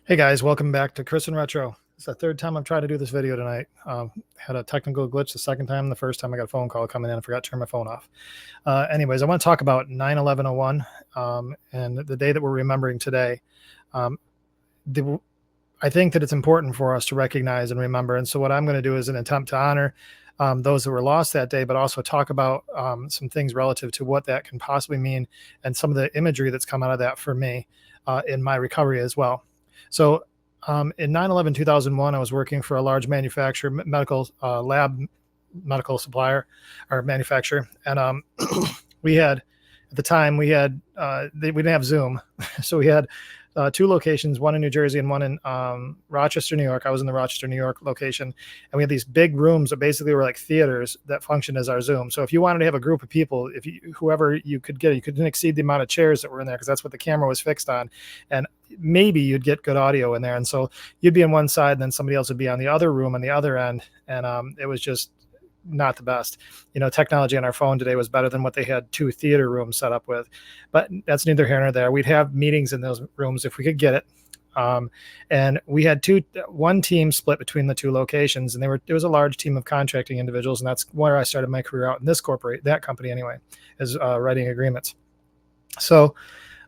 Hey guys, welcome back to Chris and Retro. It's the third time I've tried to do this video tonight. Had a technical glitch the second time. The first time I got a phone call coming in, I forgot to turn my phone off. Anyways, I want to talk about 9/11/01 and the day that we're remembering today. Um, I think that it's important for us to recognize and remember. And so what I'm going to do is an attempt to honor those that were lost that day, but also talk about some things relative to what that can possibly mean and some of the imagery that's come out of that for me in my recovery as well. So in 9/11/2001, I was working for a large manufacturer, medical lab medical supplier or manufacturer. And we had, at the time, we didn't have Zoom. So we had two locations, one in New Jersey and one in Rochester, New York. I was in the Rochester, New York location. And we had these big rooms that basically were like theaters that functioned as our Zoom. So if you wanted to have a group of people, whoever you could get, you couldn't exceed the amount of chairs that were in there because that's what the camera was fixed on. And maybe you'd get good audio in there. And so you'd be on one side, and then somebody else would be on the other room on the other end. And it was just not the best. Technology on our phone today was better than what they had two theater rooms set up with, but that's neither here nor there. We'd have meetings in those rooms if we could get it. And we had one team split between the two locations, and there was a large team of contracting individuals. And that's where I started my career out in that company anyway, is writing agreements. So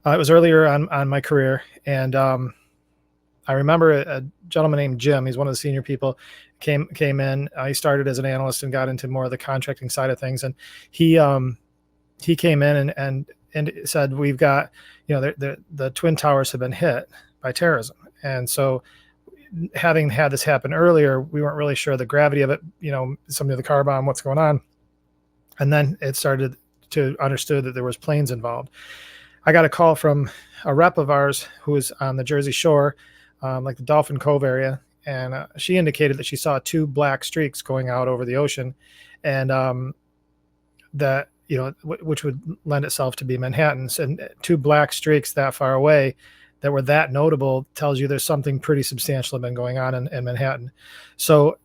it was earlier on my career. And I remember a gentleman named Jim. He's one of the senior people. Came in. He started as an analyst and got into more of the contracting side of things. And he came in and said, we've got, the Twin Towers have been hit by terrorism. And so, having had this happen earlier, we weren't really sure the gravity of it. Somebody of the car bomb, what's going on? And then it started to understood that there was planes involved. I got a call from a rep of ours who was on the Jersey Shore, like the Dolphin Cove area. And she indicated that she saw two black streaks going out over the ocean, and that, which would lend itself to be Manhattans. And two black streaks that far away that were that notable tells you there's something pretty substantial been going on in Manhattan. So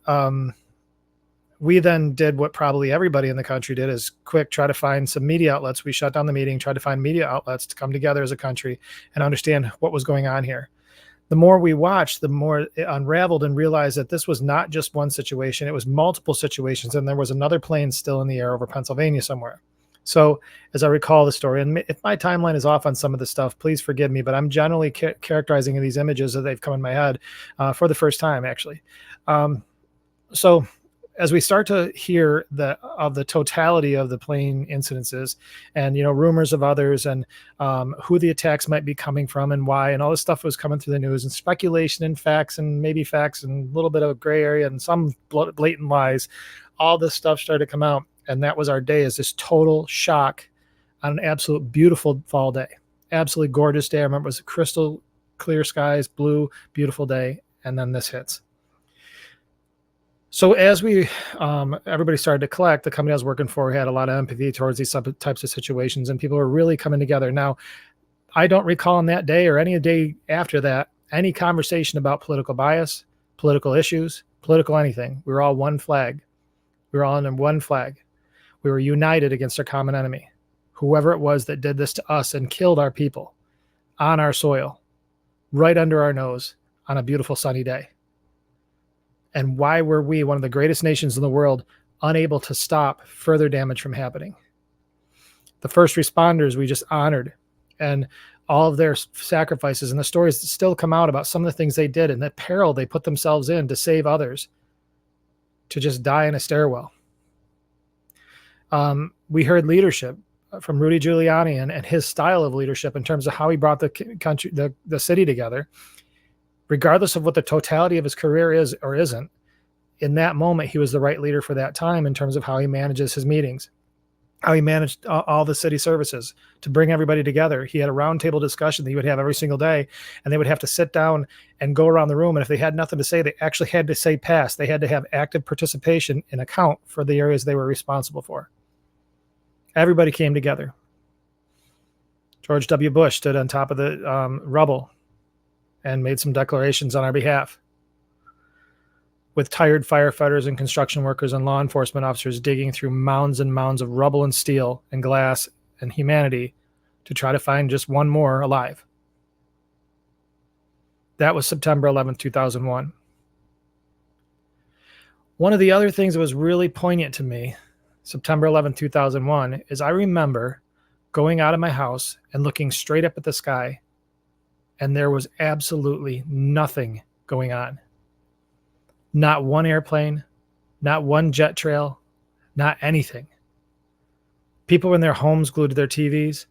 we then did what probably everybody in the country did, is try to find some media outlets. We shut down the meeting, tried to find media outlets to come together as a country and understand what was going on here. The more we watched, the more it unraveled and realized that this was not just one situation. It was multiple situations. And there was another plane still in the air over Pennsylvania somewhere. So as I recall the story, and if my timeline is off on some of the stuff, please forgive me, but I'm generally characterizing these images that they've come in my head for the first time, actually. So as we start to hear of the totality of the plane incidences and, rumors of others and who the attacks might be coming from and why, and all this stuff was coming through the news, and speculation and facts and maybe facts and a little bit of gray area and some blatant lies, all this stuff started to come out. And that was our day, as this total shock on an absolute beautiful fall day, absolutely gorgeous day. I remember it was crystal clear skies, blue, beautiful day. And then this hits. So as everybody started to collect, the company I was working for had a lot of empathy towards these types of situations, and people were really coming together. Now, I don't recall on that day or any day after that, any conversation about political bias, political issues, political anything. We were all one flag. We were all under one flag. We were united against our common enemy, whoever it was that did this to us and killed our people on our soil, right under our nose on a beautiful sunny day. And why were we, one of the greatest nations in the world, unable to stop further damage from happening? The first responders we just honored, and all of their sacrifices, and the stories that still come out about some of the things they did and the peril they put themselves in to save others, to just die in a stairwell. We heard leadership from Rudy Giuliani and his style of leadership in terms of how he brought the country, the city together. Regardless of what the totality of his career is or isn't, in that moment, he was the right leader for that time in terms of how he manages his meetings, how he managed all the city services to bring everybody together. He had a roundtable discussion that he would have every single day, and they would have to sit down and go around the room. And if they had nothing to say, they actually had to say pass. They had to have active participation and account for the areas they were responsible for. Everybody came together. George W. Bush stood on top of the rubble and made some declarations on our behalf, with tired firefighters and construction workers and law enforcement officers digging through mounds and mounds of rubble and steel and glass and humanity to try to find just one more alive. That was September 11th, 2001. One of the other things that was really poignant to me, September 11th, 2001, is I remember going out of my house and looking straight up at the sky, and there was absolutely nothing going on. Not one airplane, not one jet trail, not anything. People were in their homes glued to their TVs,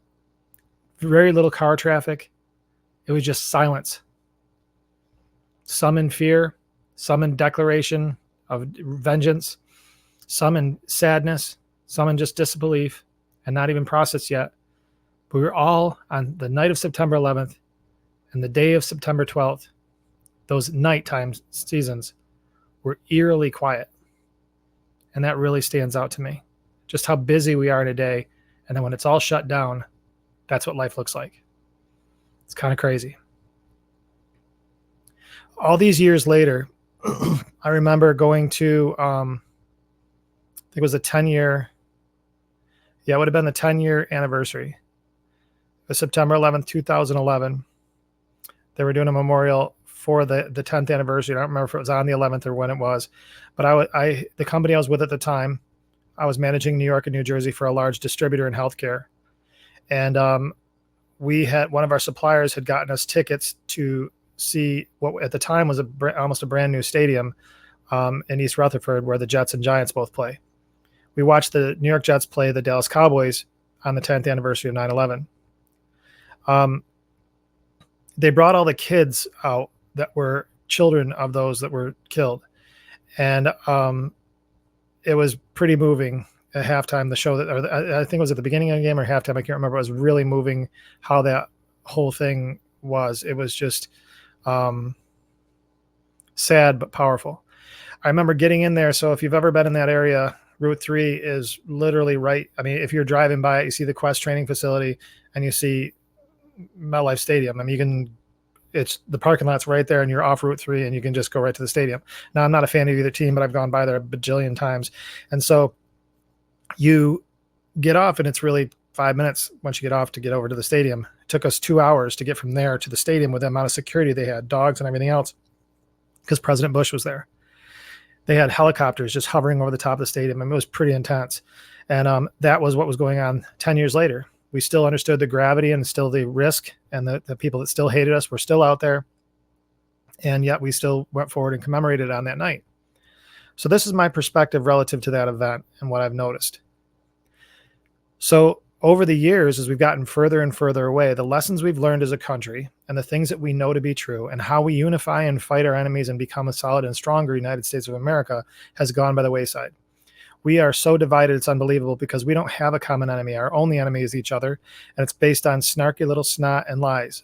very little car traffic. It was just silence. Some in fear, some in declaration of vengeance, some in sadness, some in just disbelief and not even processed yet. But we were all on the night of September 11th and the day of September 12th. Those nighttime seasons were eerily quiet. And that really stands out to me. Just how busy we are in a day. And then when it's all shut down, that's what life looks like. It's kind of crazy. All these years later, I remember going to, I think it was a 10-year, it would have been the 10-year anniversary. It was September 11th, 2011. They were doing a memorial for the 10th anniversary. I don't remember if it was on the 11th or when it was, but the company I was with at the time, I was managing New York and New Jersey for a large distributor in healthcare. And we had, one of our suppliers had gotten us tickets to see what at the time was almost a brand new stadium in East Rutherford where the Jets and Giants both play. We watched the New York Jets play the Dallas Cowboys on the 10th anniversary of 9/11. They brought all the kids out that were children of those that were killed. And it was pretty moving at halftime, the show I think it was at the beginning of the game or halftime. I can't remember. It was really moving how that whole thing was. It was just sad, but powerful. I remember getting in there. So if you've ever been in that area, Route 3 is literally right. I mean, if you're driving by it, you see the Quest training facility and you see MetLife Stadium. I mean, it's the parking lot's right there and you're off Route 3 and you can just go right to the stadium. Now, I'm not a fan of either team, but I've gone by there a bajillion times. And so you get off and it's really 5 minutes once you get off to get over to the stadium. It took us 2 hours to get from there to the stadium with the amount of security they had, dogs and everything else, because President Bush was there. They had helicopters just hovering over the top of the stadium. I mean, it was pretty intense. And that was what was going on 10 years later. We still understood the gravity and still the risk, and the people that still hated us were still out there. And yet we still went forward and commemorated on that night. So this is my perspective relative to that event and what I've noticed. So over the years, as we've gotten further and further away, the lessons we've learned as a country and the things that we know to be true and how we unify and fight our enemies and become a solid and stronger United States of America has gone by the wayside. We are so divided, it's unbelievable, because we don't have a common enemy. Our only enemy is each other, and it's based on snarky little snot and lies.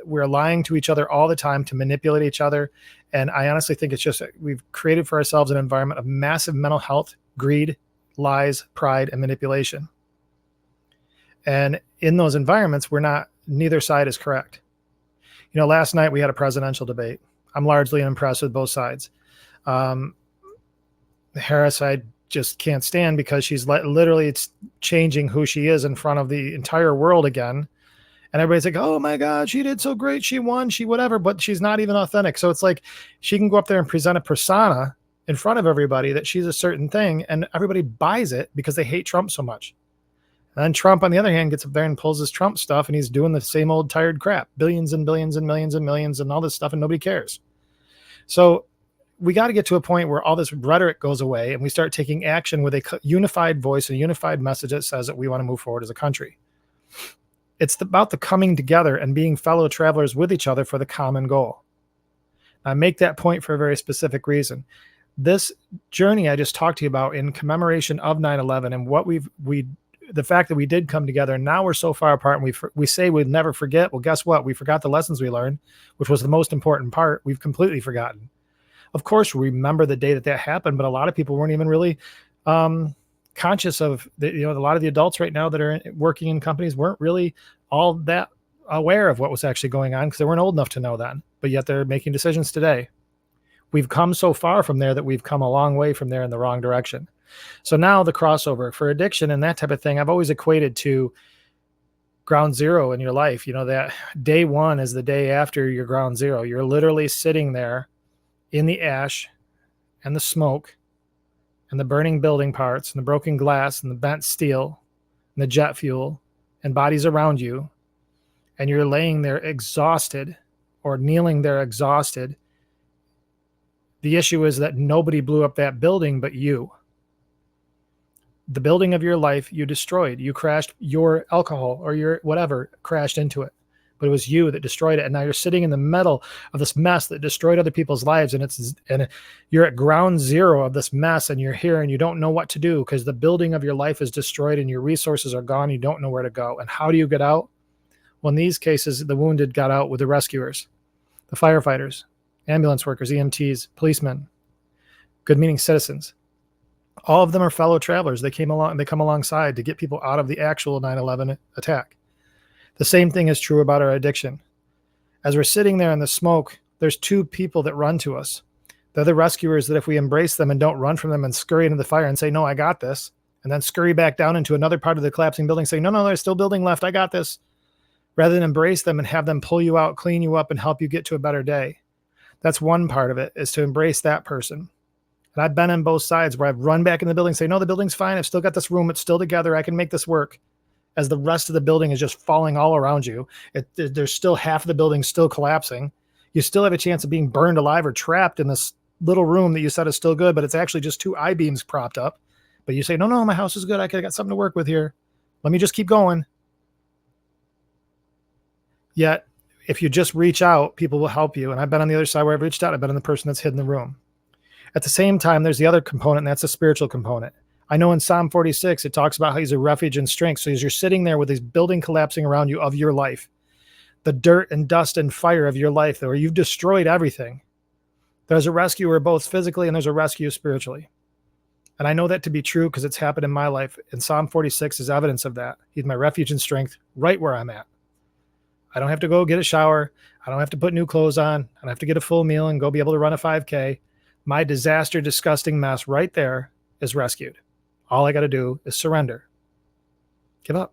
We're lying to each other all the time to manipulate each other, and I honestly think it's just we've created for ourselves an environment of massive mental health, greed, lies, pride, and manipulation. And in those environments, neither side is correct. You know, last night we had a presidential debate. I'm largely impressed with both sides. Harris, I just can't stand because she's literally it's changing who she is in front of the entire world again. And everybody's like, oh my God, she did so great. She won, she whatever, but she's not even authentic. So it's like she can go up there and present a persona in front of everybody that she's a certain thing, and everybody buys it because they hate Trump so much. And then Trump, on the other hand, gets up there and pulls his Trump stuff, and he's doing the same old tired crap, billions and billions and millions and millions and all this stuff, and nobody cares. So we got to get to a point where all this rhetoric goes away and we start taking action with a unified voice, a unified message that says that we want to move forward as a country. It's about the coming together and being fellow travelers with each other for the common goal. I make that point for a very specific reason. This journey I just talked to you about in commemoration of 9/11 and what the fact that we did come together, and now we're so far apart, and we say we'd never forget. Well, guess what? We forgot the lessons we learned, which was the most important part. We've completely forgotten. Of course, we remember the day that happened, but a lot of people weren't even really conscious of a lot of the adults right now that are working in companies weren't really all that aware of what was actually going on because they weren't old enough to know then, but yet they're making decisions today. We've come so far from there that we've come a long way from there in the wrong direction. So now the crossover for addiction and that type of thing, I've always equated to ground zero in your life. You know, that day one is the day after your ground zero. You're literally sitting there in the ash and the smoke and the burning building parts and the broken glass and the bent steel and the jet fuel and bodies around you. And you're laying there exhausted or kneeling there exhausted. The issue is that nobody blew up that building but you. The building of your life you destroyed. You crashed, your alcohol or your whatever crashed into it. But it was you that destroyed it. And now you're sitting in the middle of this mess that destroyed other people's lives. And you're at ground zero of this mess, and you're here and you don't know what to do because the building of your life is destroyed and your resources are gone. You don't know where to go. And how do you get out? Well, in these cases, the wounded got out with the rescuers, the firefighters, ambulance workers, EMTs, policemen, good-meaning citizens. All of them are fellow travelers. They come alongside to get people out of the actual 9/11 attack. The same thing is true about our addiction. As we're sitting there in the smoke, there's two people that run to us. They're the rescuers that if we embrace them and don't run from them and scurry into the fire and say, no, I got this, and then scurry back down into another part of the collapsing building saying, no, there's still building left, I got this, rather than embrace them and have them pull you out, clean you up, and help you get to a better day. That's one part of it, is to embrace that person. And I've been on both sides where I've run back in the building and say, no, the building's fine. I've still got this room. It's still together. I can make this work. As the rest of the building is just falling all around you. There's still half of the building still collapsing. You still have a chance of being burned alive or trapped in this little room that you said is still good, but it's actually just two I-beams propped up. But you say, no, my house is good. I got something to work with here. Let me just keep going. Yet, if you just reach out, people will help you. And I've been on the other side where I've reached out. I've been in the person that's hid in the room. At the same time, there's the other component, and that's the spiritual component. I know in Psalm 46, it talks about how he's a refuge and strength. So as you're sitting there with this building collapsing around you of your life, the dirt and dust and fire of your life, where you've destroyed everything, there's a rescuer both physically and there's a rescue spiritually. And I know that to be true because it's happened in my life. And Psalm 46 is evidence of that. He's my refuge and strength right where I'm at. I don't have to go get a shower. I don't have to put new clothes on. I don't have to get a full meal and go be able to run a 5K. My disaster, disgusting mess right there is rescued. All I got to do is surrender. Give up.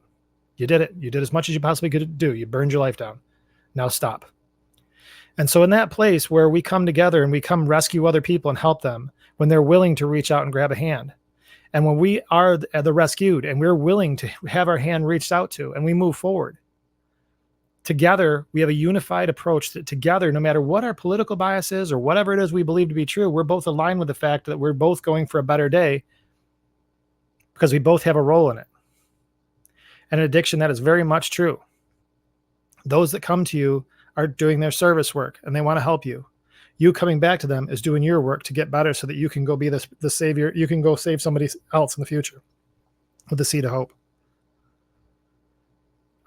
You did it. You did as much as you possibly could do. You burned your life down. Now stop. And so in that place where we come together and we come rescue other people and help them when they're willing to reach out and grab a hand. And when we are the rescued and we're willing to have our hand reached out to and we move forward, together, we have a unified approach that together, no matter what our political bias is or whatever it is we believe to be true, we're both aligned with the fact that we're both going for a better day because we both have a role in it. And an addiction, that is very much true. Those that come to you are doing their service work and they want to help you. You coming back to them is doing your work to get better so that you can go be the savior. You can go save somebody else in the future with the seed of hope.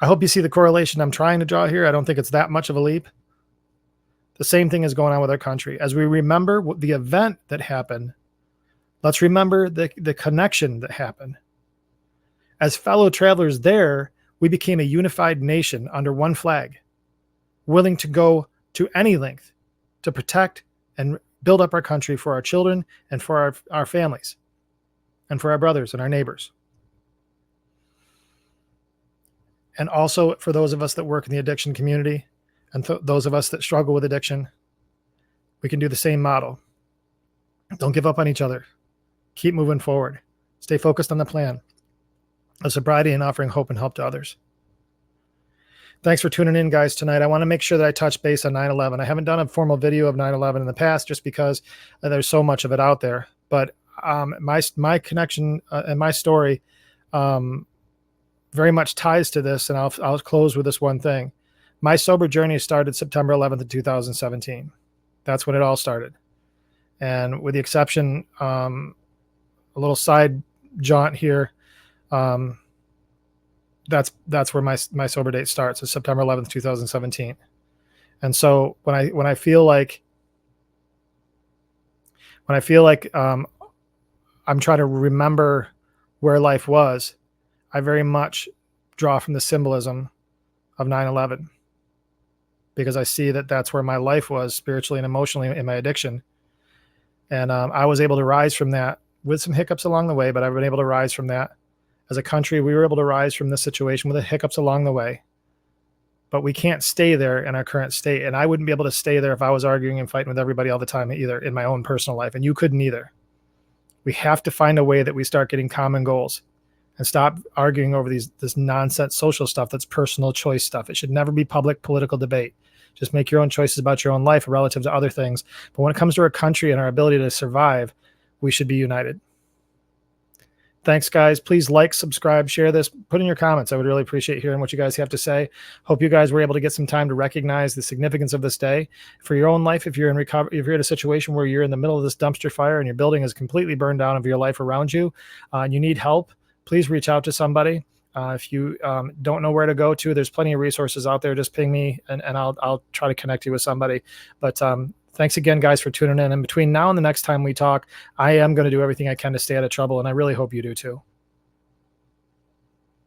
I hope you see the correlation I'm trying to draw here. I don't think it's that much of a leap. The same thing is going on with our country. As we remember the event that happened, let's remember the connection that happened. As fellow travelers there, we became a unified nation under one flag, willing to go to any length to protect and build up our country for our children and for our families and for our brothers and our neighbors. And also for those of us that work in the addiction community and those of us that struggle with addiction, we can do the same model. Don't give up on each other. Keep moving forward. Stay focused on the plan of sobriety and offering hope and help to others. Thanks for tuning in, guys, tonight. I want to make sure that I touch base on 9/11. I haven't done a formal video of 9/11 in the past just because there's so much of it out there. But my connection and my story very much ties to this, and I'll close with this one thing. My sober journey started September 11th of 2017. That's when it all started. And with the exception, a little side jaunt here, that's where my sober date starts, is September 11th, 2017. And so when I feel like I'm trying to remember where life was, I very much draw from the symbolism of 9/11 because I see that that's where my life was spiritually and emotionally in my addiction. And I was able to rise from that with some hiccups along the way, but I've been able to rise from that As a country, we were able to rise from this situation with the hiccups along the way, but we can't stay there in our current state. And I wouldn't be able to stay there if I was arguing and fighting with everybody all the time either in my own personal life. And you couldn't either. We have to find a way that we start getting common goals and stop arguing over this nonsense social stuff that's personal choice stuff. It should never be public political debate. Just make your own choices about your own life relative to other things. But when it comes to our country and our ability to survive, we should be united. Thanks, guys. Please like, subscribe, share this, put in your comments. I would really appreciate hearing what you guys have to say. Hope you guys were able to get some time to recognize the significance of this day for your own life. If you're in recovery, if you're in a situation where you're in the middle of this dumpster fire and your building is completely burned down of your life around you, and you need help, please reach out to somebody. If you don't know where to go to, there's plenty of resources out there. Just ping me and I'll try to connect you with somebody. But thanks again, guys, for tuning in. And between now and the next time we talk, I am going to do everything I can to stay out of trouble, and I really hope you do too.